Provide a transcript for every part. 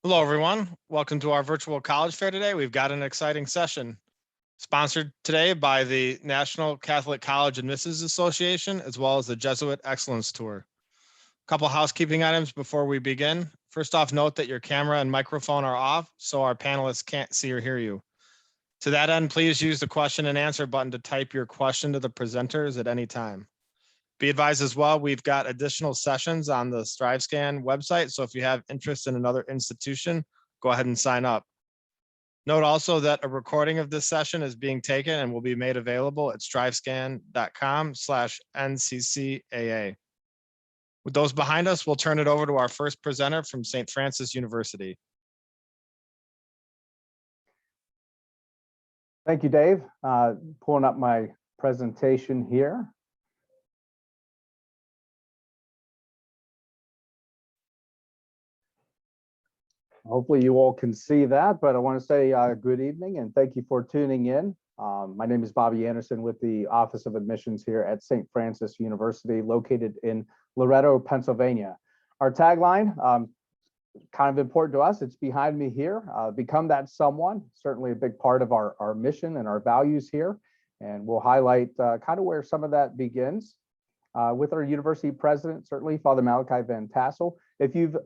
Hello, everyone. Welcome to our virtual college fair today. We've got an exciting session sponsored today by the National Catholic College Admissions Association, as well as the Jesuit Excellence Tour. A couple housekeeping items before we begin. First off, note that your camera and microphone are off, so our panelists can't see or hear you. To that end, please use the question and answer button to type your question to the presenters at any time. Be advised as well, we've got additional sessions on the StriveScan website. So if you have interest in another institution, go ahead and sign up. Note also that a recording of this session is being taken and will be made available at strivescan.com/NCCAA. With those behind us, we'll turn it over to our first presenter from St. Francis University. Thank you, Dave. Pulling up my presentation here. Hopefully you all can see that, but I want to say good evening and thank you for tuning in. My name is Bobby Anderson with the Office of Admissions here at St. Francis University, located in Loretto, Pennsylvania. Our tagline, kind of important to us, it's behind me here, become that someone, certainly a big part of our mission and our values here. And we'll highlight kind of where some of that begins with our university president, certainly Father Malachi Van Tassel. If you've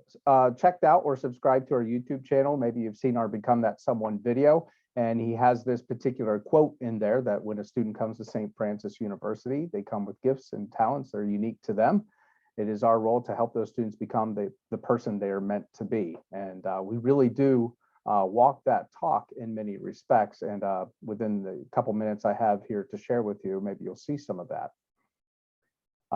checked out or subscribed to our YouTube channel, maybe you've seen our Become That Someone video, and he has this particular quote in there that when a student comes to St. Francis University, they come with gifts and talents that are unique to them. It is our role to help those students become the person they are meant to be. And we really do walk that talk in many respects. And within the couple minutes I have here to share with you, maybe you'll see some of that.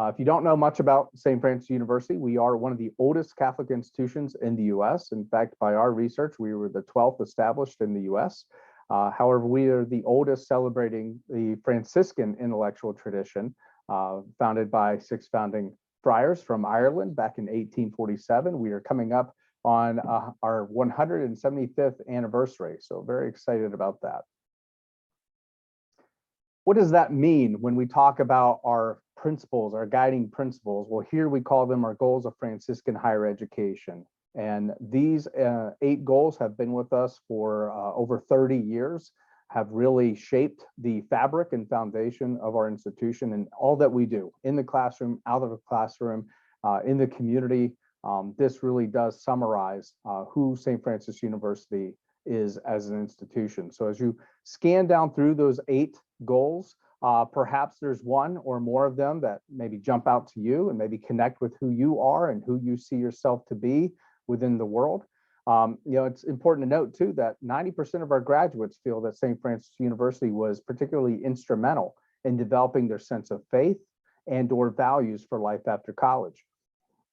If you don't know much about St. Francis University, we are one of the oldest Catholic institutions in the US. In fact, by our research, we were the 12th established in the US. However, we are the oldest celebrating the Franciscan intellectual tradition, founded by 6 founding friars from Ireland back in 1847. We are coming up on our 175th anniversary, so very excited about that. What does that mean when we talk about our principles, our guiding principles? Well, here we call them our goals of Franciscan higher education. And these 8 goals have been with us for over 30 years, have really shaped the fabric and foundation of our institution and all that we do in the classroom, out of the classroom, in the community. This really does summarize who St. Francis University is as an institution. So as you scan down through those 8 goals, perhaps there's one or more of them that maybe jump out to you and maybe connect with who you are and who you see yourself to be within the world. It's important to note too that 90% of our graduates feel that St. Francis University was particularly instrumental in developing their sense of faith and or values for life after college.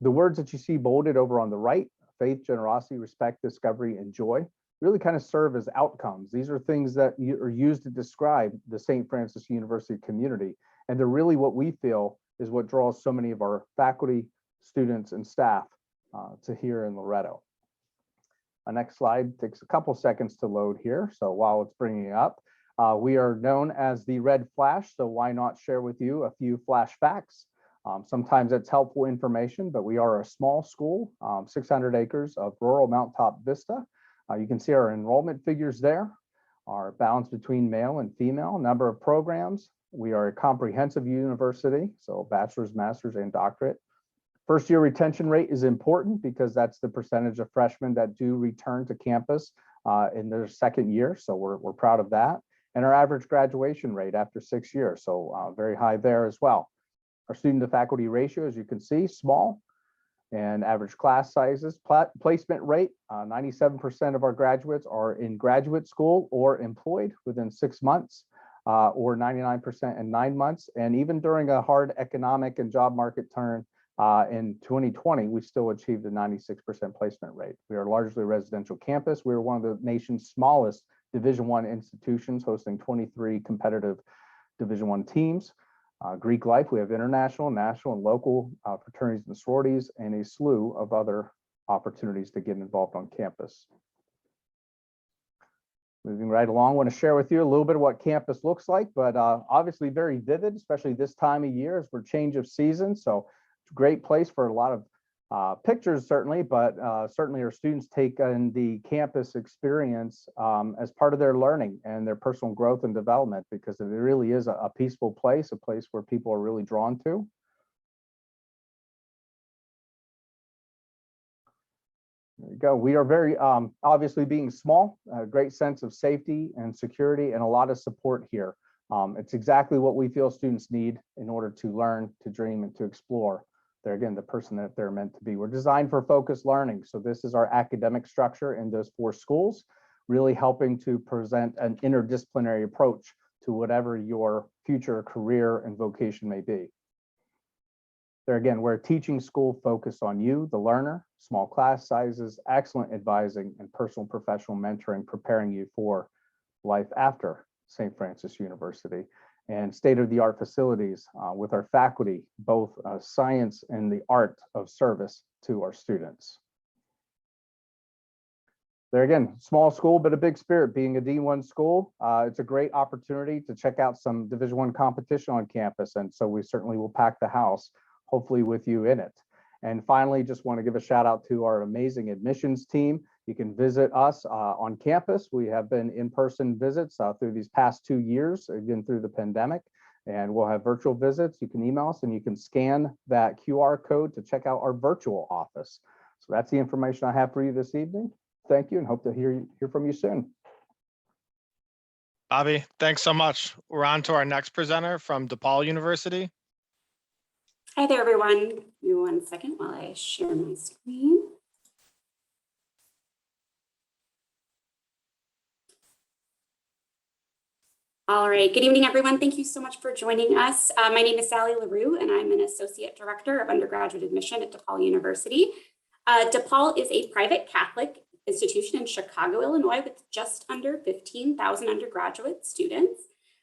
The words that you see bolded over on the right, faith, generosity, respect, discovery, and joy, really kind of serve as outcomes. These are things that are used to describe the St. Francis University community. And they're really what we feel is what draws so many of our faculty, students, and staff to here in Loretto. Our next slide takes a couple seconds to load here. So while it's bringing up, we are known as the Red Flash. So why not share with you a few flash facts? Sometimes it's helpful information, but we are a small school, 600 acres of rural Mount Top Vista. You can see our enrollment figures there, our balance between male and female, number of programs. We are a comprehensive university, so bachelor's, master's, and doctorate. First year retention rate is important because that's the percentage of freshmen that do return to campus in their second year. So we're proud of that. And our average graduation rate after 6 years. So very high there as well. Our student to faculty ratio, as you can see, small. And average class sizes, placement rate, 97% of our graduates are in graduate school or employed within 6 months, or 99% in 9 months. And even during a hard economic and job market turn in 2020, we still achieved a 96% placement rate. We are largely a residential campus. We are one of the nation's smallest Division I institutions, hosting 23 competitive Division I teams. Greek life, we have international, national, and local fraternities and sororities, and a slew of other opportunities to get involved on campus. Moving right along, I want to share with you a little bit of what campus looks like, but obviously very vivid, especially this time of year as we're change of season. So it's a great place for a lot of pictures certainly, but certainly our students take in the campus experience as part of their learning and their personal growth and development, because it really is a peaceful place, a place where people are really drawn to. There you go. We are very, obviously being small, a great sense of safety and security and a lot of support here. It's exactly what we feel students need in order to learn, to dream, and to explore. They're, again, the person that they're meant to be. We're designed for focused learning. So this is our academic structure in those 4 schools, really helping to present an interdisciplinary approach to whatever your future career and vocation may be. There again, we're a teaching school focused on you, the learner, small class sizes, excellent advising, and personal professional mentoring, preparing you for life after St. Francis University, and state-of-the-art facilities with our faculty, both science and the art of service to our students. There again, small school, but a big spirit. Being a D1 school, it's a great opportunity to check out some Division I competition on campus, and so we certainly will pack the house, hopefully with you in it. And finally, just want to give a shout out to our amazing admissions team. You can visit us on campus. We have been in-person visits through these past 2 years, again, through the pandemic, and we'll have virtual visits. You can email us and you can scan that QR code to check out our virtual office. So that's the information I have for you this evening. Thank you and hope to hear from you soon. Bobby, thanks so much. We're on to our next presenter from DePaul University. Hi there, everyone. Give me 1 second while I share my screen. All right, good evening, everyone. Thank you so much for joining us. My name is Sally LaRue, and I'm an Associate Director of Undergraduate Admission at DePaul University. DePaul is a private Catholic institution in Chicago, Illinois, with just under 15,000 undergraduate students.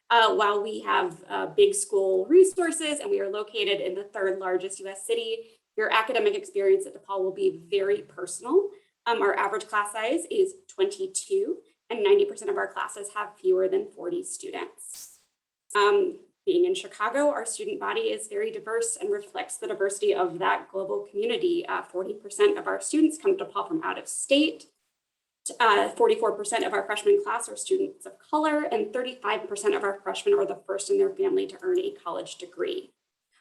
While we have big school resources and we are located in the 3rd largest US city, your academic experience at DePaul will be very personal. Our average class size is 22, and 90% of our classes have fewer than 40 students. Being in Chicago, our student body is very diverse and reflects the diversity of that global community. 40% of our students come to DePaul from out of state. 44% of our freshman class are students of color, and 35% of our freshmen are the first in their family to earn a college degree.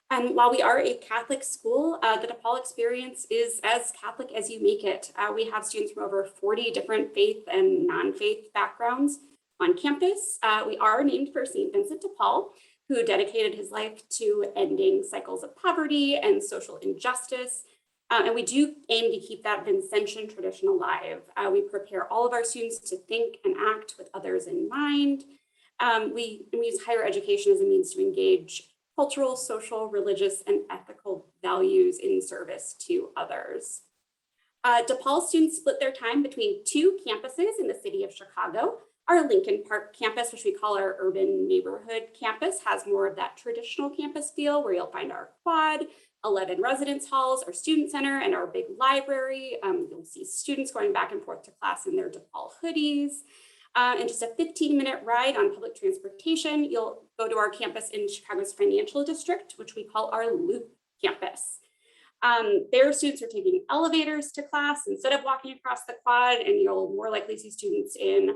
And while we are a Catholic school, the DePaul experience is as Catholic as you make it. We have students from over 40 different faith and non-faith backgrounds on campus. We are named for St. Vincent de Paul, who dedicated his life to ending cycles of poverty and social injustice. And we do aim to keep that Vincentian tradition alive. We prepare all of our students to think and act with others in mind. We use higher education as a means to engage cultural, social, religious, and ethical values in service to others. DePaul students split their time between 2 campuses in the city of Chicago. Our Lincoln Park campus, which we call our urban neighborhood campus, has more of that traditional campus feel, where you'll find our quad, 11 residence halls, our student center, and our big library. You'll see students going back and forth to class in their DePaul hoodies. And just a 15-minute ride on public transportation, you'll go to our campus in Chicago's financial district, which we call our Loop campus. There, students are taking elevators to class instead of walking across the quad, and you'll more likely see students in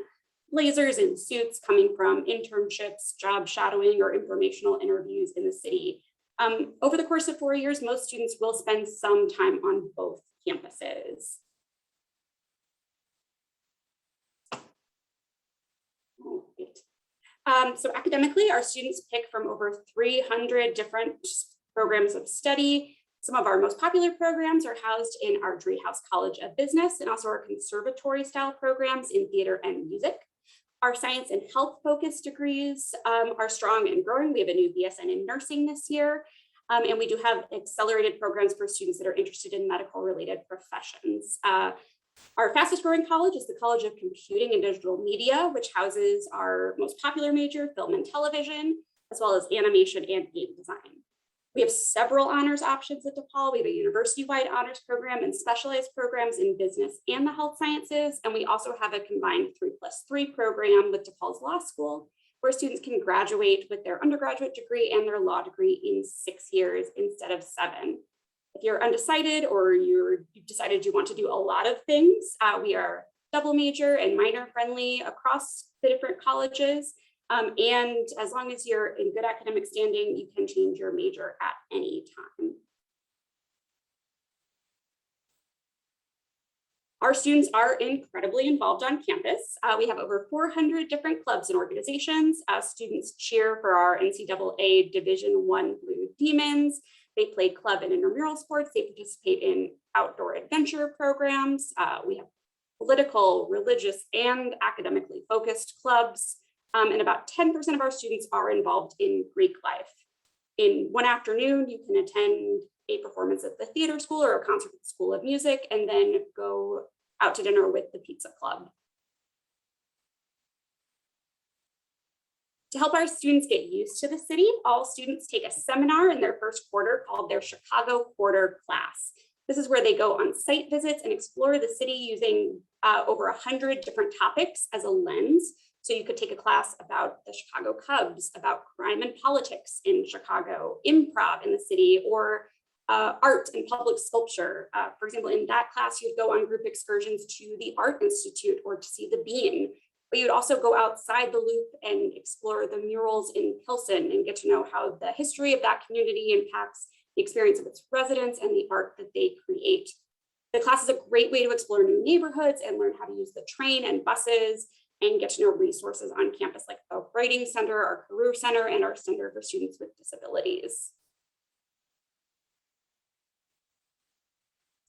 blazers and suits coming from internships, job shadowing, or informational interviews in the city. Over the course of 4 years, most students will spend some time on both campuses. So academically, our students pick from over 300 different programs of study. Some of our most popular programs are housed in our Driehaus College of Business, and also our conservatory style programs in theater and music. Our science and health focused degrees are strong and growing. We have a new BSN in nursing this year. And we do have accelerated programs for students that are interested in medical related professions. Our fastest growing college is the College of Computing and Digital Media, which houses our most popular major, film and television, as well as animation and game design. We have several honors options at DePaul. We have a university-wide honors program and specialized programs in business and the health sciences. And we also have a combined 3+3 program with DePaul's Law School, where students can graduate with their undergraduate degree and their law degree in 6 years instead of 7. If you're undecided or you've decided you want to do a lot of things, we are double major and minor friendly across the different colleges. And as long as you're in good academic standing, you can change your major at any time. Our students are incredibly involved on campus. We have over 400 different clubs and organizations. Students cheer for our NCAA Division I Blue Demons. They play club and intramural sports. They participate in outdoor adventure programs. We have political, religious, and academically focused clubs. And about 10% of our students are involved in Greek life. In one afternoon, you can attend a performance at the theater school or a concert at the School of Music, and then go out to dinner with the pizza club. To help our students get used to the city, all students take a seminar in their first quarter called their Chicago Quarter class. This is where they go on site visits and explore the city using over 100 different topics as a lens. So you could take a class about the Chicago Cubs, about crime and politics in Chicago, improv in the city, or art and public sculpture. For example, in that class, you'd go on group excursions to the Art Institute or to see the Bean. But you'd also go outside the loop and explore the murals in Pilsen and get to know how the history of that community impacts the experience of its residents and the art that they create. The class is a great way to explore new neighborhoods and learn how to use the train and buses and get to know resources on campus like the Writing Center, our Career Center, and our Center for Students with Disabilities.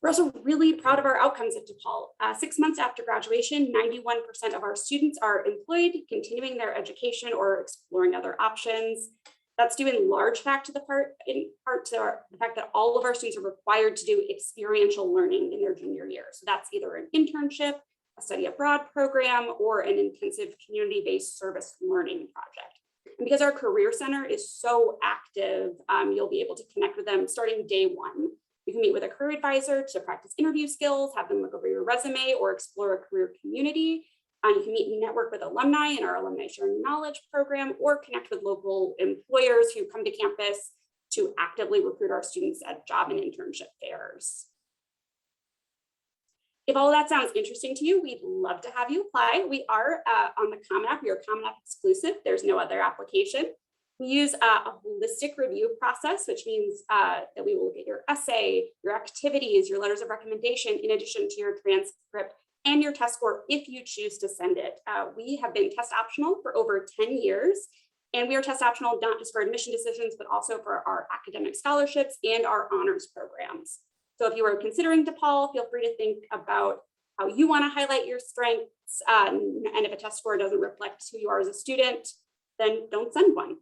We're also really proud of our outcomes at DePaul. 6 months after graduation, 91% of our students are employed, continuing their education or exploring other options. That's due in large part to the fact that all of our students are required to do experiential learning in their junior year. So that's either an internship, a study abroad program, or an intensive community-based service learning project. And because our Career Center is so active, you'll be able to connect with them starting day one. You can meet with a career advisor to practice interview skills, have them look over your resume, or explore a career community. You can meet and network with alumni in our Alumni Sharing Knowledge program, or connect with local employers who come to campus to actively recruit our students at job and internship fairs. If all of that sounds interesting to you, we'd love to have you apply. We are on the Common App. We are Common App exclusive. There's no other application. We use a holistic review process, which means that we will look at your essay, your activities, your letters of recommendation, in addition to your transcript and your test score if you choose to send it. We have been test optional for over 10 years, and we are test optional not just for admission decisions, but also for our academic scholarships and our honors programs. So if you are considering DePaul, feel free to think about how you want to highlight your strengths. And if a test score doesn't reflect who you are as a student, then don't send one.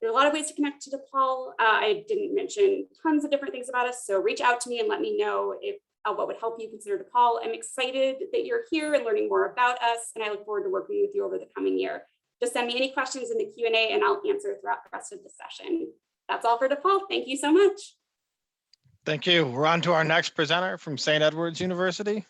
There are a lot of ways to connect to DePaul. I didn't mention tons of different things about us, so reach out to me and let me know if what would help you consider DePaul. I'm excited that you're here and learning more about us, and I look forward to working with you over the coming year. Just send me any questions in the Q&A and I'll answer throughout the rest of the session. That's all for DePaul. Thank you so much. Thank you. We're on to our next presenter from St. Edward's University.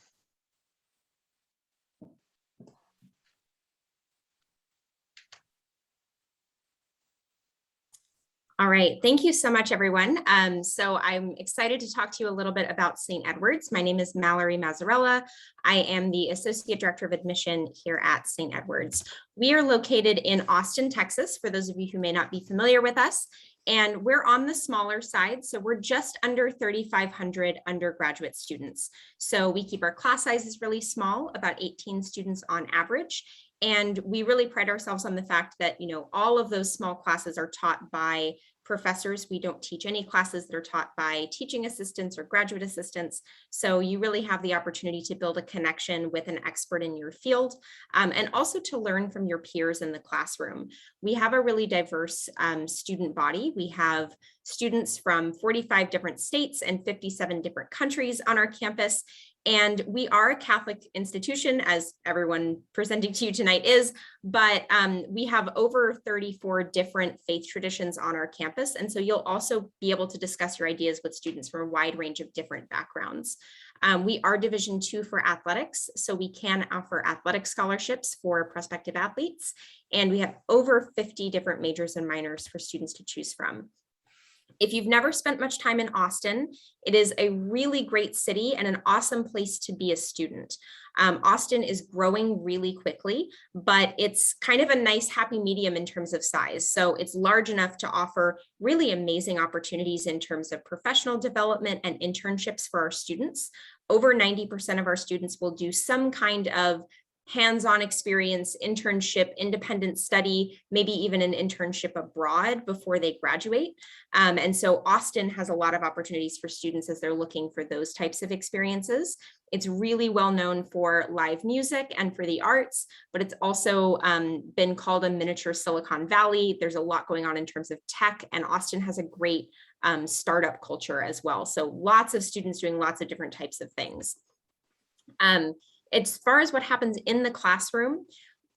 All right, thank you so much, everyone. So I'm excited to talk to you a little bit about St. Edward's. My name is Mallory Mazzarella. I am the Associate Director of Admission here at St. Edward's. We are located in Austin, Texas, for those of you who may not be familiar with us. And we're on the smaller side, so we're just under 3,500 undergraduate students. So we keep our class sizes really small, about 18 students on average. And we really pride ourselves on the fact that, all of those small classes are taught by professors. We don't teach any classes that are taught by teaching assistants or graduate assistants. So you really have the opportunity to build a connection with an expert in your field, and also to learn from your peers in the classroom. We have a really diverse student body. We have students from 45 different states and 57 different countries on our campus. And we are a Catholic institution, as everyone presenting to you tonight is, but we have over 34 different faith traditions on our campus. And so you'll also be able to discuss your ideas with students from a wide range of different backgrounds. We are Division II for athletics, so we can offer athletic scholarships for prospective athletes. And we have over 50 different majors and minors for students to choose from. If you've never spent much time in Austin, it is a really great city and an awesome place to be a student. Austin is growing really quickly, but it's kind of a nice happy medium in terms of size. So it's large enough to offer really amazing opportunities in terms of professional development and internships for our students. Over 90% of our students will do some kind of hands-on experience, internship, independent study, maybe even an internship abroad before they graduate. And so Austin has a lot of opportunities for students as they're looking for those types of experiences. It's really well known for live music and for the arts, but it's also been called a miniature Silicon Valley. There's a lot going on in terms of tech, and Austin has a great startup culture as well. So lots of students doing lots of different types of things. As far as what happens in the classroom,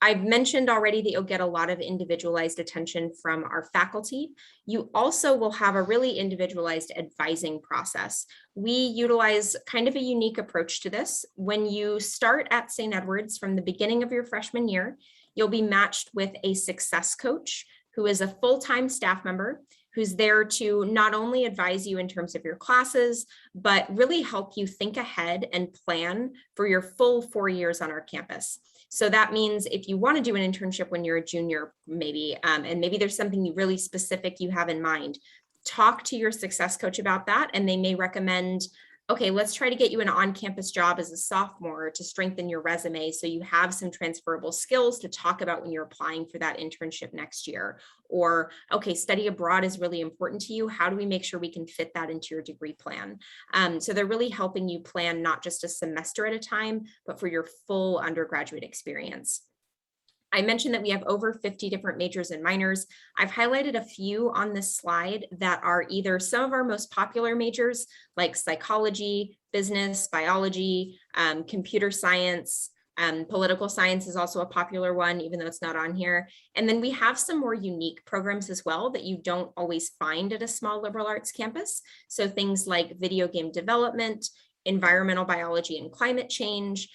I've mentioned already that you'll get a lot of individualized attention from our faculty. You also will have a really individualized advising process. We utilize kind of a unique approach to this. When you start at St. Edward's from the beginning of your freshman year, you'll be matched with a success coach who is a full-time staff member who's there to not only advise you in terms of your classes, but really help you think ahead and plan for your full 4 years on our campus. So that means if you want to do an internship when you're a junior, maybe, and maybe there's something really specific you have in mind, talk to your success coach about that, and they may recommend, okay, let's try to get you an on-campus job as a sophomore to strengthen your resume so you have some transferable skills to talk about when you're applying for that internship next year. Or, okay, study abroad is really important to you. How do we make sure we can fit that into your degree plan? So they're really helping you plan not just a semester at a time, but for your full undergraduate experience. I mentioned that we have over 50 different majors and minors. I've highlighted a few on this slide that are either some of our most popular majors, like psychology, business, biology, computer science, political science is also a popular one, even though it's not on here. And then we have some more unique programs as well that you don't always find at a small liberal arts campus. So things like video game development, environmental biology and climate change,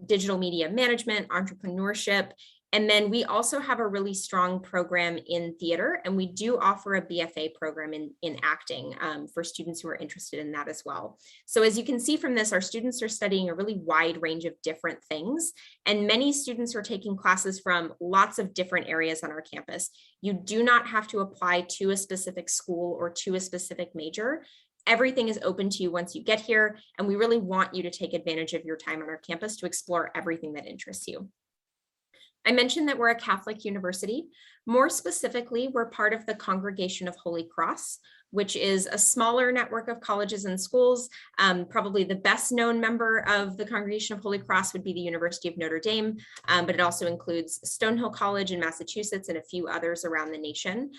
digital media management, entrepreneurship. And then we also have a really strong program in theater, and we do offer a BFA program in acting for students who are interested in that as well. So as you can see from this, our students are studying a really wide range of different things, and many students are taking classes from lots of different areas on our campus. You do not have to apply to a specific school or to a specific major. Everything is open to you once you get here, and we really want you to take advantage of your time on our campus to explore everything that interests you. I mentioned that we're a Catholic university. More specifically, we're part of the Congregation of Holy Cross, which is a smaller network of colleges and schools. Probably the best known member of the Congregation of Holy Cross would be the University of Notre Dame, but it also includes Stonehill College in Massachusetts and a few others around the nation.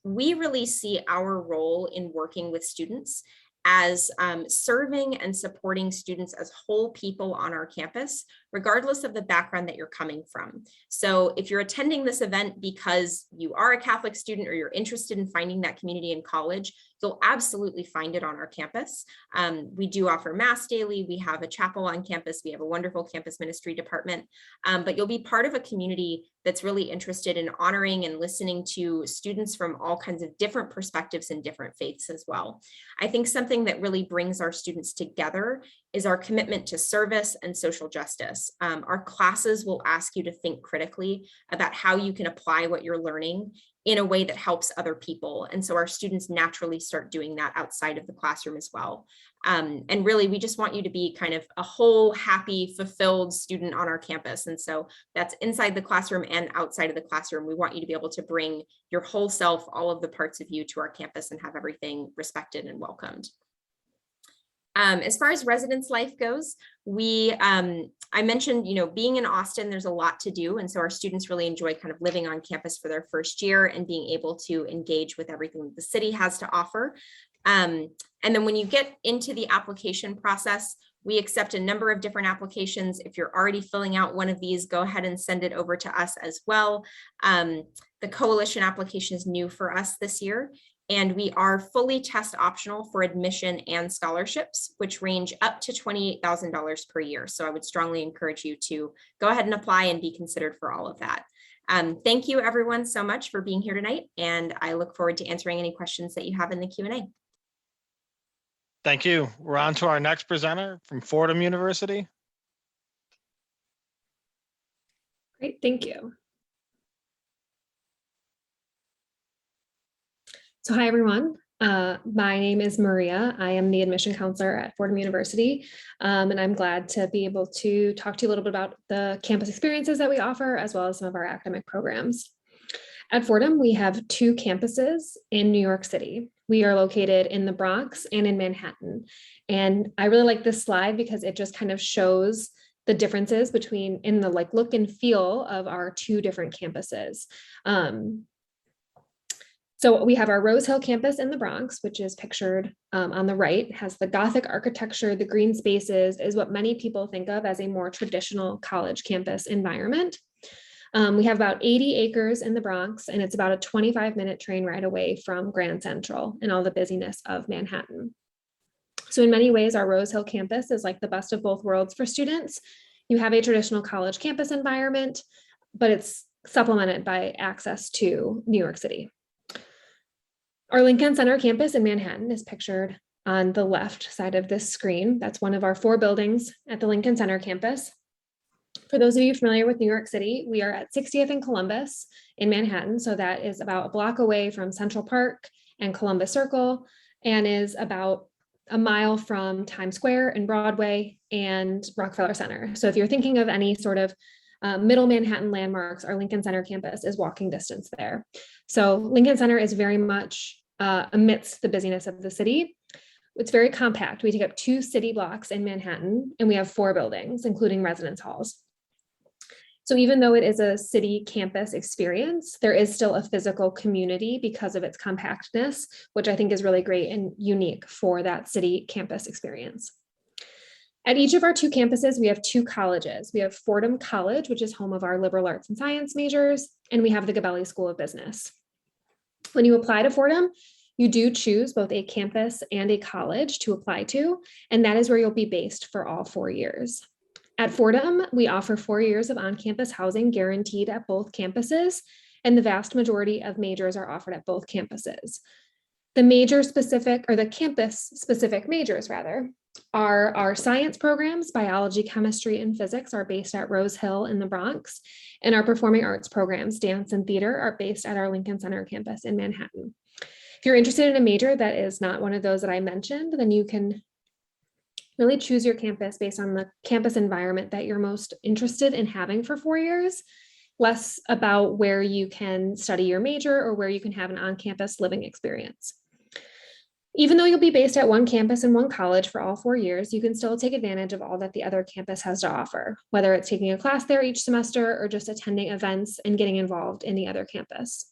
We really see our role in working with students as serving and supporting students as whole people on our campus, regardless of the background that you're coming from. So if you're attending this event because you are a Catholic student or you're interested in finding that community in college, you'll absolutely find it on our campus. We do offer Mass daily. We have a chapel on campus. We have a wonderful campus ministry department, but you'll be part of a community that's really interested in honoring and listening to students from all kinds of different perspectives and different faiths as well. I think something that really brings our students together is our commitment to service and social justice. Our classes will ask you to think critically about how you can apply what you're learning in a way that helps other people. And so our students naturally start doing that outside of the classroom as well. And really, we just want you to be kind of a whole, happy, fulfilled student on our campus. And so that's inside the classroom and outside of the classroom. We want you to be able to bring your whole self, all of the parts of you to our campus and have everything respected and welcomed. As far as residence life goes, I mentioned, being in Austin, there's a lot to do. And so our students really enjoy kind of living on campus for their first year and being able to engage with everything that the city has to offer. And then when you get into the application process, we accept a number of different applications. If you're already filling out one of these, go ahead and send it over to us as well. The coalition application is new for us this year. And we are fully test optional for admission and scholarships, which range up to $28,000 per year. So I would strongly encourage you to go ahead and apply and be considered for all of that. Thank you everyone so much for being here tonight, and I look forward to answering any questions that you have in the Q&A. Thank you. We're on to our next presenter from Fordham University. Great, thank you. So hi, everyone. My name is Maria. I am the admission counselor at Fordham University, and I'm glad to be able to talk to you a little bit about the campus experiences that we offer, as well as some of our academic programs. At Fordham, we have 2 campuses in New York City. We are located in the Bronx and in Manhattan. And I really like this slide because it just kind of shows the differences between in the look and feel of our 2 different campuses. So we have our Rose Hill campus in the Bronx, which is pictured on the right. It has the Gothic architecture, the green spaces, is what many people think of as a more traditional college campus environment. We have about 80 acres in the Bronx, and it's about a 25-minute train ride away from Grand Central and all the busyness of Manhattan. So in many ways, our Rose Hill campus is like the best of both worlds for students. You have a traditional college campus environment, but it's supplemented by access to New York City. Our Lincoln Center campus in Manhattan is pictured on the left side of this screen. That's one of our 4 buildings at the Lincoln Center campus. For those of you familiar with New York City, we are at 60th and Columbus in Manhattan. So that is about a block away from Central Park and Columbus Circle, and is about a mile from Times Square and Broadway and Rockefeller Center. So if you're thinking of any sort of middle Manhattan landmarks, our Lincoln Center campus is walking distance there. So Lincoln Center is very much amidst the busyness of the city. It's very compact. We take up 2 city blocks in Manhattan, and we have 4 buildings, including residence halls. So even though it is a city campus experience, there is still a physical community because of its compactness, which I think is really great and unique for that city campus experience. At each of our 2 campuses, we have 2 colleges. We have Fordham College, which is home of our liberal arts and science majors, and we have the Gabelli School of Business. When you apply to Fordham, you do choose both a campus and a college to apply to, and that is where you'll be based for all 4 years. At Fordham, we offer 4 years of on-campus housing guaranteed at both campuses, and the vast majority of majors are offered at both campuses. The major-specific, or the campus-specific majors, rather, are our science programs. Biology, chemistry, and physics are based at Rose Hill in the Bronx, and our performing arts programs, dance and theater, are based at our Lincoln Center campus in Manhattan. If you're interested in a major that is not one of those that I mentioned, then you can really choose your campus based on the campus environment that you're most interested in having for 4 years, less about where you can study your major or where you can have an on-campus living experience. Even though you'll be based at one campus and one college for all 4 years, you can still take advantage of all that the other campus has to offer, whether it's taking a class there each semester or just attending events and getting involved in the other campus.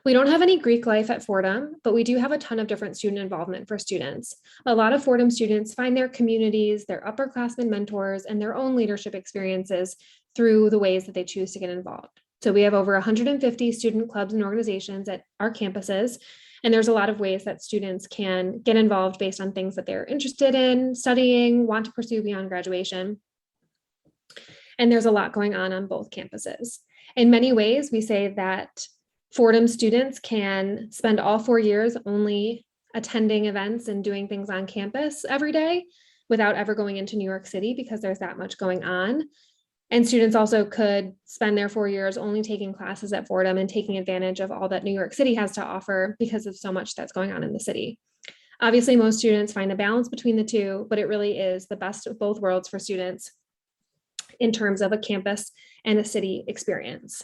We don't have any Greek life at Fordham, but we do have a ton of different student involvement for students. A lot of Fordham students find their communities, their upperclassmen mentors, and their own leadership experiences through the ways that they choose to get involved. So we have over 150 student clubs and organizations at our campuses, and there's a lot of ways that students can get involved based on things that they're interested in studying, want to pursue beyond graduation. And there's a lot going on both campuses. In many ways, we say that Fordham students can spend all 4 years only attending events and doing things on campus every day without ever going into New York City because there's that much going on. And students also could spend their 4 years only taking classes at Fordham and taking advantage of all that New York City has to offer because of so much that's going on in the city. Obviously, most students find a balance between the two, but it really is the best of both worlds for students in terms of a campus and a city experience.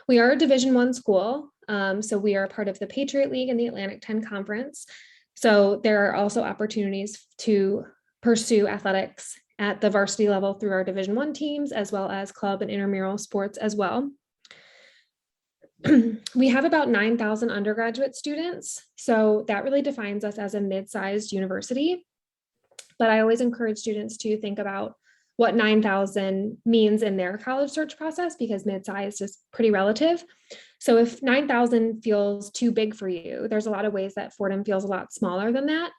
We are a Division I school, so we are part of the Patriot League and the Atlantic 10 Conference. So there are also opportunities to pursue athletics at the varsity level through our Division I teams, as well as club and intramural sports as well. We have about 9,000 undergraduate students, so that really defines us as a mid-sized university. But I always encourage students to think about what 9,000 means in their college search process, because mid-sized is pretty relative. So if 9,000 feels too big for you, there's a lot of ways that Fordham feels a lot smaller than that,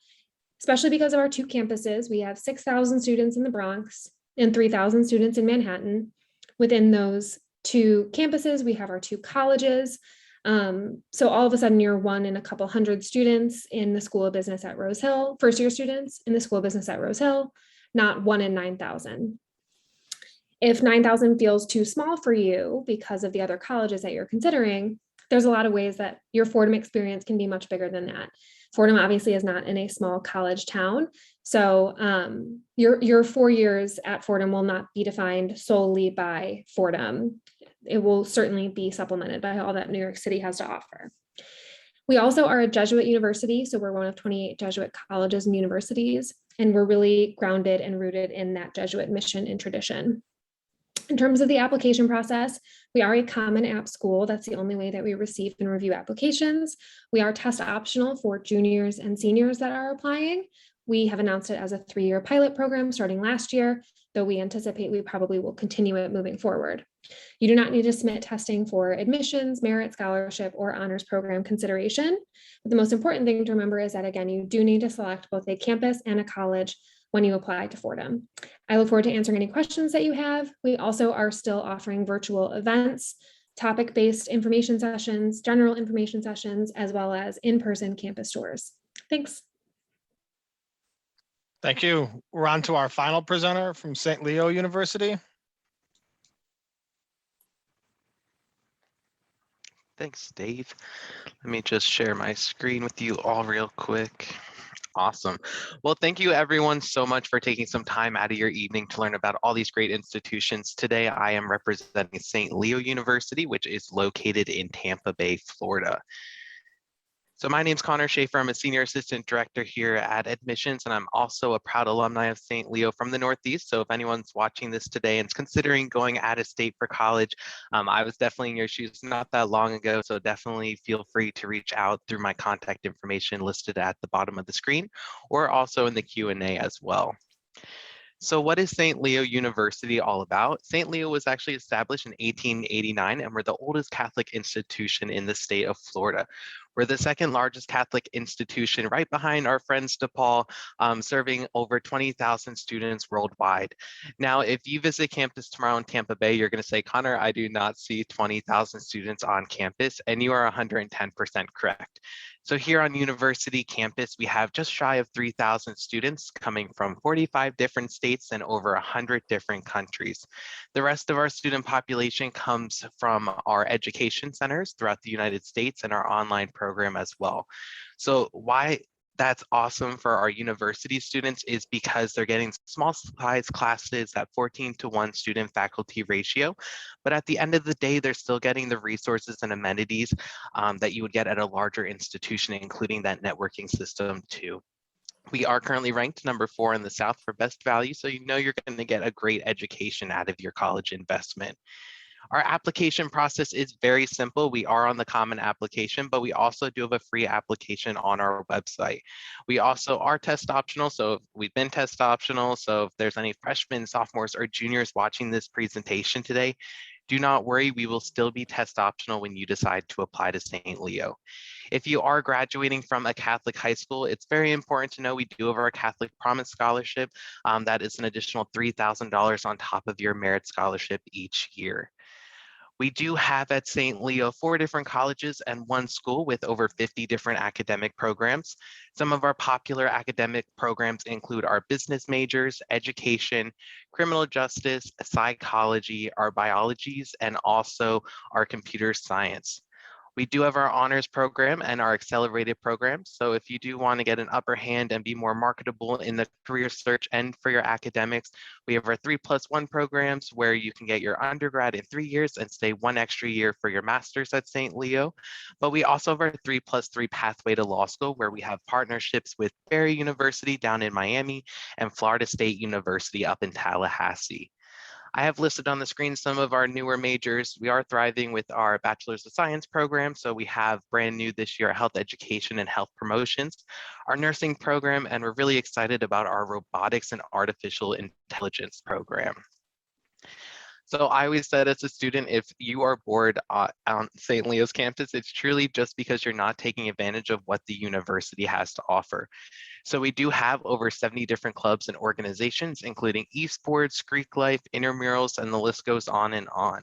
especially because of our 2 campuses. We have 6,000 students in the Bronx and 3,000 students in Manhattan. Within those 2 campuses. We have our 2 colleges. So all of a sudden you're one in a couple hundred students in the School of Business at Rose Hill, first year students in the School of Business at Rose Hill, not 1 in 9,000. If 9,000 feels too small for you because of the other colleges that you're considering, there's a lot of ways that your Fordham experience can be much bigger than that. Fordham obviously is not in a small college town. So your 4 years at Fordham will not be defined solely by Fordham. It will certainly be supplemented by all that New York City has to offer. We also are a Jesuit university, so we're one of 28 Jesuit colleges and universities, and we're really grounded and rooted in that Jesuit mission and tradition. In terms of the application process, we are a Common App school. That's the only way that we receive and review applications. We are test optional for juniors and seniors that are applying. We have announced it as a 3-year pilot program starting last year, though we anticipate we probably will continue it moving forward. You do not need to submit testing for admissions, merit, scholarship, or honors program consideration. But the most important thing to remember is that, again, you do need to select both a campus and a college when you apply to Fordham. I look forward to answering any questions that you have. We also are still offering virtual events, topic-based information sessions, general information sessions, as well as in-person campus tours. Thanks. Thank you. We're on to our final presenter from St. Leo University. Thanks, Dave. Let me just share my screen with you all real quick. Awesome. Well, thank you everyone so much for taking some time out of your evening to learn about all these great institutions. Today, I am representing St. Leo University, which is located in Tampa Bay, Florida. So my name is Connor Schaefer. I'm a Senior Assistant Director here at Admissions, and I'm also a proud alumni of St. Leo from the Northeast. So if anyone's watching this today and is considering going out of state for college, I was definitely in your shoes not that long ago. So definitely feel free to reach out through my contact information listed at the bottom of the screen, or also in the Q&A as well. So what is St. Leo University all about? St. Leo was actually established in 1889, and we're the oldest Catholic institution in the state of Florida. We're the second largest Catholic institution right behind our friends DePaul, serving over 20,000 students worldwide. Now, if you visit campus tomorrow in Tampa Bay, you're going to say, Connor, I do not see 20,000 students on campus, and you are 110% correct. So here on university campus, we have just shy of 3,000 students coming from 45 different states and over 100 different countries. The rest of our student population comes from our education centers throughout the United States and our online program as well. So why that's awesome for our university students is because they're getting small size classes at 14:1 student faculty ratio. But at the end of the day, they're still getting the resources and amenities that you would get at a larger institution, including that networking system too. We are currently ranked number 4 in the South for best value, so you know you're going to get a great education out of your college investment. Our application process is very simple. We are on the common application, but we also do have a free application on our website. We also are test optional, so we've been test optional. So if there's any freshmen, sophomores, or juniors watching this presentation today, do not worry, we will still be test optional when you decide to apply to St. Leo. If you are graduating from a Catholic high school, it's very important to know we do have our Catholic Promise Scholarship. That is an additional $3,000 on top of your merit scholarship each year. We do have at St. Leo 4 different colleges and 1 school with over 50 different academic programs. Some of our popular academic programs include our business majors, education, criminal justice, psychology, our biologies, and also our computer science. We do have our honors program and our accelerated program. So if you do want to get an upper hand and be more marketable in the career search and for your academics, we have our 3+1 programs where you can get your undergrad in 3 years and stay 1 extra year for your master's at St. Leo. But we also have our 3+3 pathway to law school where we have partnerships with Barry University down in Miami and Florida State University up in Tallahassee. I have listed on the screen some of our newer majors. We are thriving with our Bachelor's of Science program. So we have brand new this year, Health Education and Health Promotions, our nursing program, and we're really excited about our Robotics and Artificial Intelligence program. So I always said as a student, if you are bored on St. Leo's campus, it's truly just because you're not taking advantage of what the university has to offer. So we do have over 70 different clubs and organizations, including esports, Greek life, intramurals, and the list goes on and on.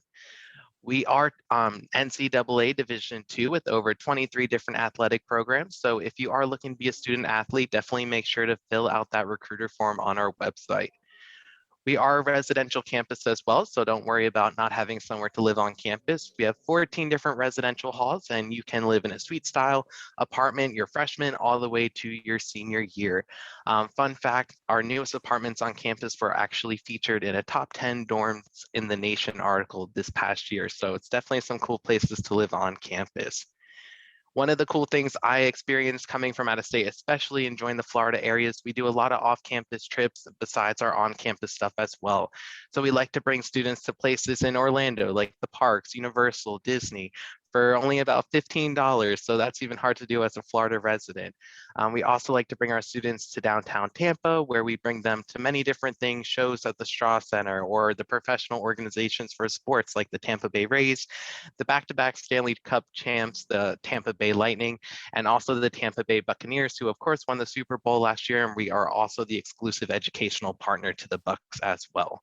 We are NCAA Division II with over 23 different athletic programs. So if you are looking to be a student athlete, definitely make sure to fill out that recruiter form on our website. We are a residential campus as well, so don't worry about not having somewhere to live on campus. We have 14 different residential halls, and you can live in a suite style apartment your freshman all the way to your senior year. Fun fact, our newest apartments on campus were actually featured in a top 10 dorms in the nation article this past year, so it's definitely some cool places to live on campus. One of the cool things I experienced coming from out of state, especially enjoying the Florida areas, we do a lot of off-campus trips besides our on-campus stuff as well. So we like to bring students to places in Orlando, like the parks, Universal, Disney, for only about $15. So that's even hard to do as a Florida resident. We also like to bring our students to downtown Tampa, where we bring them to many different things, shows at the Straw Center, or the professional organizations for sports like the Tampa Bay Rays, the back-to-back Stanley Cup champs, the Tampa Bay Lightning, and also the Tampa Bay Buccaneers, who of course won the Super Bowl last year, and we are also the exclusive educational partner to the Bucs as well.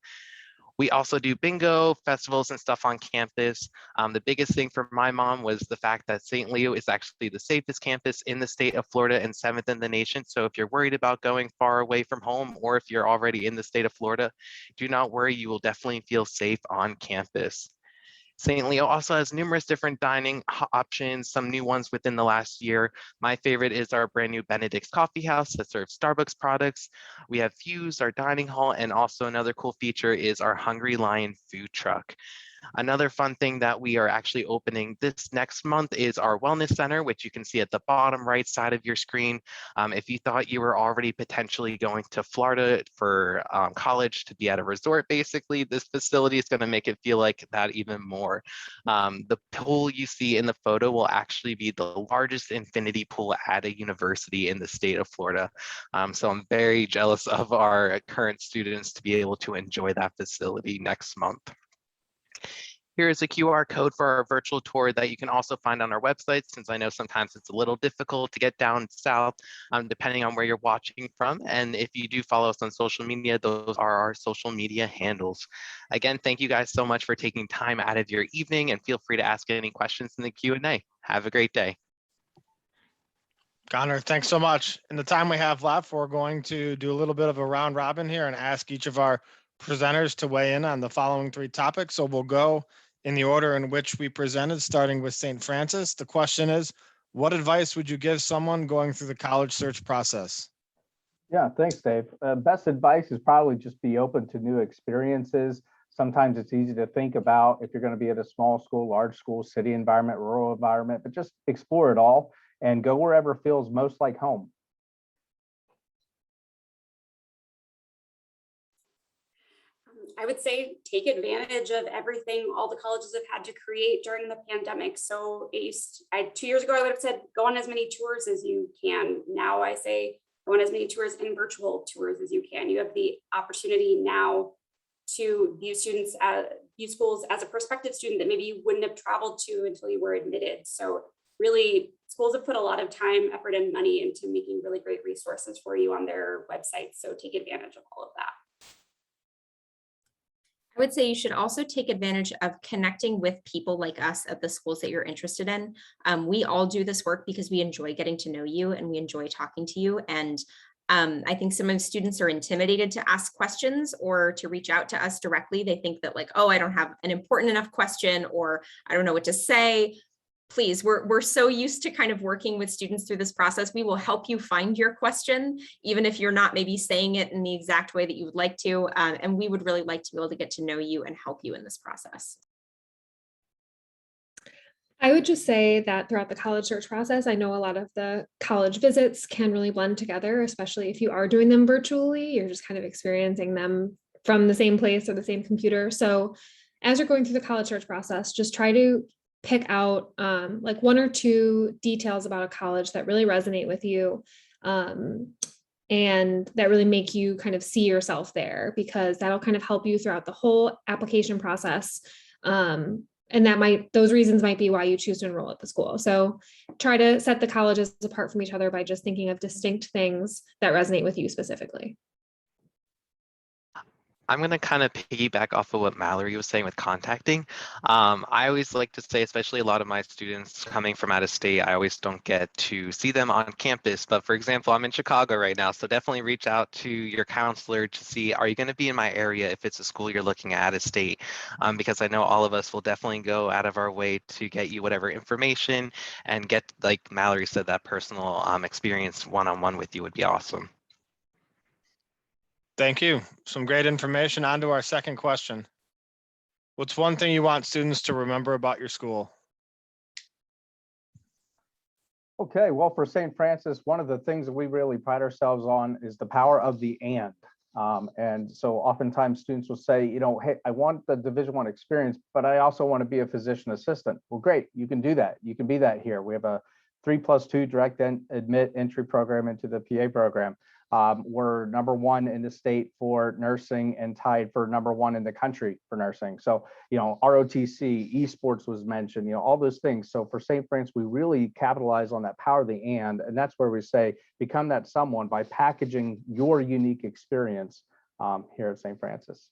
We also do bingo, festivals, and stuff on campus. The biggest thing for my mom was the fact that St. Leo is actually the safest campus in the state of Florida and 7th in the nation. So if you're worried about going far away from home, or if you're already in the state of Florida, do not worry, you will definitely feel safe on campus. St. Leo also has numerous different dining options, some new ones within the last year. My favorite is our brand new Benedict's Coffee House that serves Starbucks products. We have Fuse, our dining hall, and also another cool feature is our Hungry Lion food truck. Another fun thing that we are actually opening this next month is our wellness center, which you can see at the bottom right side of your screen. If you thought you were already potentially going to Florida for college to be at a resort, basically, this facility is going to make it feel like that even more. The pool you see in the photo will actually be the largest infinity pool at a university in the state of Florida. So I'm very jealous of our current students to be able to enjoy that facility next month. Here is a QR code for our virtual tour that you can also find on our website, since I know sometimes it's a little difficult to get down south, depending on where you're watching from. And if you do follow us on social media, those are our social media handles. Again, thank you guys so much for taking time out of your evening, and feel free to ask any questions in the Q&A. Have a great day. Connor, thanks so much. In the time we have left, we're going to do a little bit of a round robin here and ask each of our presenters to weigh in on the following 3 topics. So we'll go in the order in which we presented, starting with St. Francis. The question is, what advice would you give someone going through the college search process? Yeah, thanks, Dave. Best advice is probably just be open to new experiences. Sometimes it's easy to think about if you're going to be at a small school, large school, city environment, rural environment, but just explore it all and go wherever feels most like home. I would say take advantage of everything all the colleges have had to create during the pandemic. So 2 years ago, I would have said, go on as many tours as you can. Now I say, go on as many tours and virtual tours as you can. You have the opportunity now to view schools as a prospective student that maybe you wouldn't have traveled to until you were admitted. So really, schools have put a lot of time, effort, and money into making really great resources for you on their website. So take advantage of all of that. I would say you should also take advantage of connecting with people like us at the schools that you're interested in. We all do this work because we enjoy getting to know you and we enjoy talking to you. And I think some of students are intimidated to ask questions or to reach out to us directly. They think that like, oh, I don't have an important enough question, or I don't know what to say. Please, we're so used to kind of working with students through this process. We will help you find your question, even if you're not maybe saying it in the exact way that you would like to. And we would really like to be able to get to know you and help you in this process. I would just say that throughout the college search process, I know a lot of the college visits can really blend together, especially if you are doing them virtually. You're just kind of experiencing them from the same place or the same computer. So as you're going through the college search process, just try to pick out like 1 or 2 details about a college that really resonate with you and that really make you kind of see yourself there, because that'll kind of help you throughout the whole application process. And those reasons might be why you choose to enroll at the school. So try to set the colleges apart from each other by just thinking of distinct things that resonate with you specifically. I'm going to kind of piggyback off of what Mallory was saying with contacting. I always like to say, especially a lot of my students coming from out of state, I always don't get to see them on campus. But for example, I'm in Chicago right now, so definitely reach out to your counselor to see, are you going to be in my area if it's a school you're looking at out of state? Because I know all of us will definitely go out of our way to get you whatever information and get, like Mallory said, that personal experience one-on-one with you would be awesome. Thank you. Some great information. On to our second question. What's one thing you want students to remember about your school? Okay, well, for St. Francis, one of the things that we really pride ourselves on is the power of the and. And so oftentimes students will say, you know, hey, I want the Division I experience, but I also want to be a physician assistant. Well, great, you can do that. You can be that here. We have a 3+2 direct admit entry program into the PA program. We're #1 in the state for nursing and tied for #1 in the country for nursing. So, you know, ROTC, esports was mentioned, you know, all those things. So for St. Francis, we really capitalize on that power of the and that's where we say, become that someone by packaging your unique experience here at St. Francis.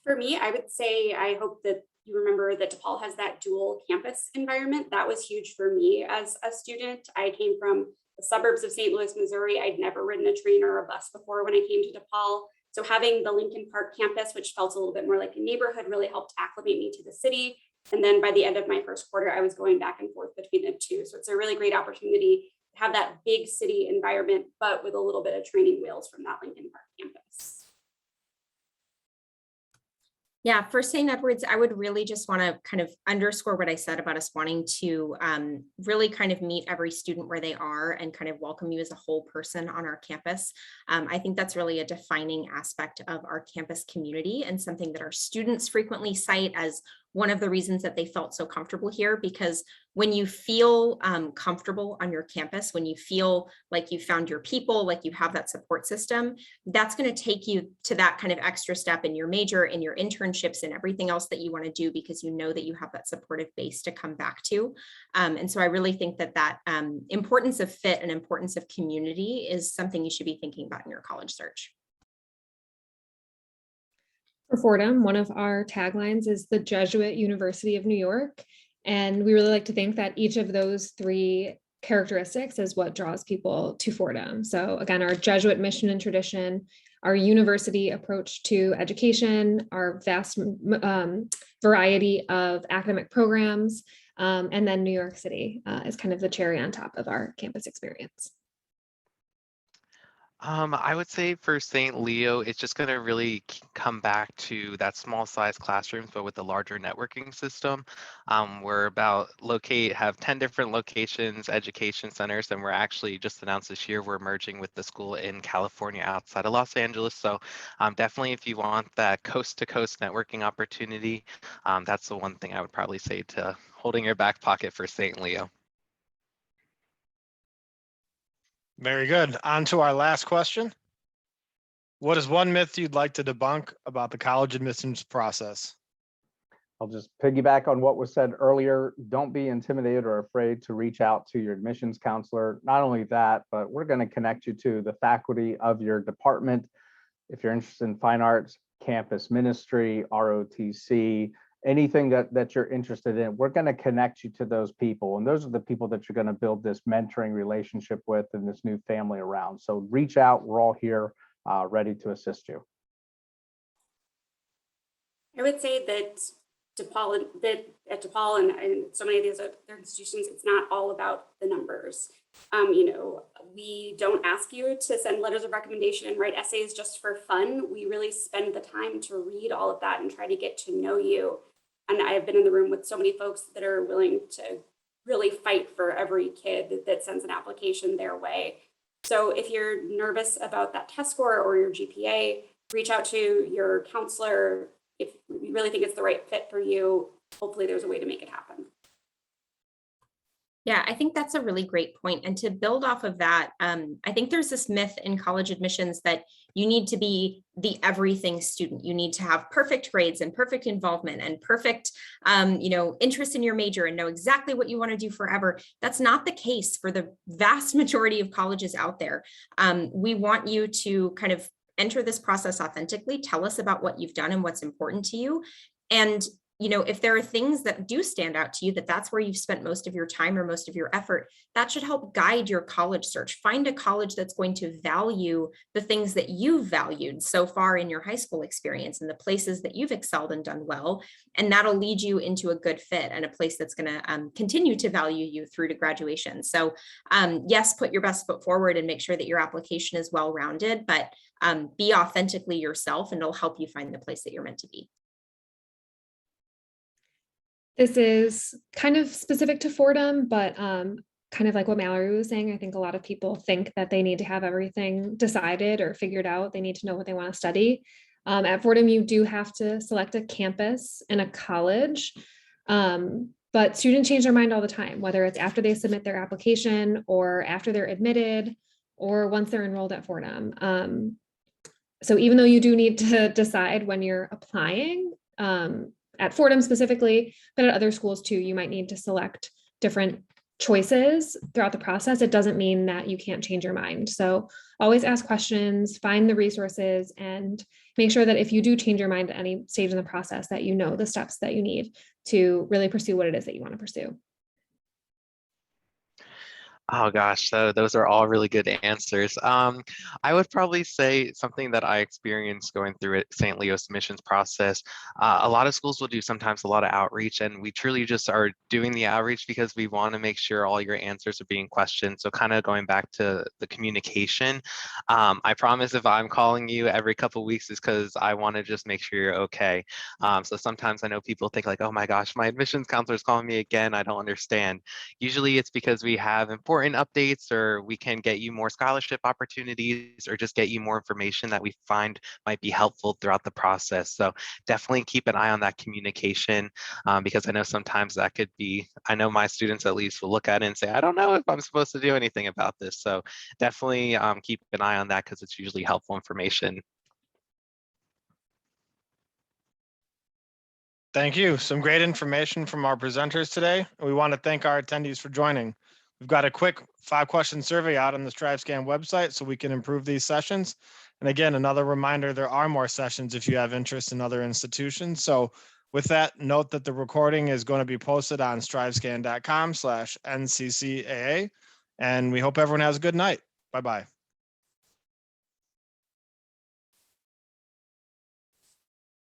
For me, I would say, I hope that you remember that DePaul has that dual campus environment. That was huge for me as a student. I came from the suburbs of St. Louis, Missouri. I'd never ridden a train or a bus before when I came to DePaul. So having the Lincoln Park campus, which felt a little bit more like a neighborhood, really helped acclimate me to the city. And then by the end of my first quarter, I was going back and forth between the two. So it's a really great opportunity to have that big city environment, but with a little bit of training wheels from that Lincoln Park campus. Yeah, for St. Edward's, I would really just want to kind of underscore what I said about us wanting to really kind of meet every student where they are and kind of welcome you as a whole person on our campus. I think that's really a defining aspect of our campus community and something that our students frequently cite as one of the reasons that they felt so comfortable here, because when you feel comfortable on your campus, when you feel like you found your people, like you have that support system, that's going to take you to that kind of extra step in your major, in your internships, and everything else that you want to do, because you know that you have that supportive base to come back to. And so I really think that that importance of fit and importance of community is something you should be thinking about in your college search. For Fordham, one of our taglines is the Jesuit University of New York. And we really like to think that each of those three characteristics is what draws people to Fordham. So again, our Jesuit mission and tradition, our university approach to education, our vast variety of academic programs, and then New York City is kind of the cherry on top of our campus experience. I would say for St. Leo, it's just going to really come back to that small size classrooms, but with a larger networking system. We're have 10 different locations, education centers, and we're actually just announced this year, we're merging with the school in California outside of Los Angeles. So definitely if you want that coast to coast networking opportunity, that's the one thing I would probably say to holding your back pocket for St. Leo. Very good. On to our last question. What is one myth you'd like to debunk about the college admissions process? I'll just piggyback on what was said earlier. Don't be intimidated or afraid to reach out to your admissions counselor. Not only that, but we're going to connect you to the faculty of your department. If you're interested in fine arts, campus ministry, ROTC, anything that you're interested in, we're going to connect you to those people. And those are the people that you're going to build this mentoring relationship with and this new family around. So reach out. We're all here ready to assist you. I would say that at DePaul and so many of these other institutions, it's not all about the numbers. We don't ask you to send letters of recommendation and write essays just for fun. We really spend the time to read all of that and try to get to know you. And I've been in the room with so many folks that are willing to really fight for every kid that sends an application their way. So if you're nervous about that test score or your GPA, reach out to your counselor. If you really think it's the right fit for you, hopefully there's a way to make it happen. Yeah, I think that's a really great point. And to build off of that, I think there's this myth in college admissions that you need to be the everything student. You need to have perfect grades and perfect involvement and perfect, interest in your major and know exactly what you want to do forever. That's not the case for the vast majority of colleges out there. We want you to kind of enter this process authentically. Tell us about what you've done and what's important to you. And if there are things that do stand out to you, that's where you've spent most of your time or most of your effort, that should help guide your college search. Find a college that's going to value the things that you've valued so far in your high school experience and the places that you've excelled and done well. And that'll lead you into a good fit and a place that's going to continue to value you through to graduation. So yes, put your best foot forward and make sure that your application is well-rounded, but be authentically yourself, and it'll help you find the place that you're meant to be. This is kind of specific to Fordham, but kind of like what Mallory was saying, I think a lot of people think that they need to have everything decided or figured out. They need to know what they want to study. At Fordham, you do have to select a campus and a college, but students change their mind all the time, whether it's after they submit their application or after they're admitted or once they're enrolled at Fordham. So even though you do need to decide when you're applying, at Fordham specifically, but at other schools too, you might need to select different choices throughout the process. It doesn't mean that you can't change your mind. So always ask questions, find the resources, and make sure that if you do change your mind at any stage in the process, that you know the steps that you need to really pursue what it is that you want to pursue. Oh gosh, so those are all really good answers. I would probably say something that I experienced going through it, St. Leo's admissions process. A lot of schools will do sometimes a lot of outreach, and we truly just are doing the outreach because we want to make sure all your answers are being questioned. So kind of going back to the communication, I promise if I'm calling you every couple of weeks is because I want to just make sure you're okay. So sometimes I know people think like, oh my gosh, my admissions counselor is calling me again. I don't understand. Usually it's because we have important updates, or we can get you more scholarship opportunities, or just get you more information that we find might be helpful throughout the process. So definitely keep an eye on that communication, because I know sometimes that could be, I know my students at least will look at it and say, I don't know if I'm supposed to do anything about this. So definitely keep an eye on that, because it's usually helpful information. Thank you. Some great information from our presenters today. We want to thank our attendees for joining. We've got a quick 5-question survey out on the StriveScan website so we can improve these sessions. And again, another reminder, there are more sessions if you have interest in other institutions. So with that, note that the recording is going to be posted on strivescan.com/NCCAA. And we hope everyone has a good night. Bye-bye.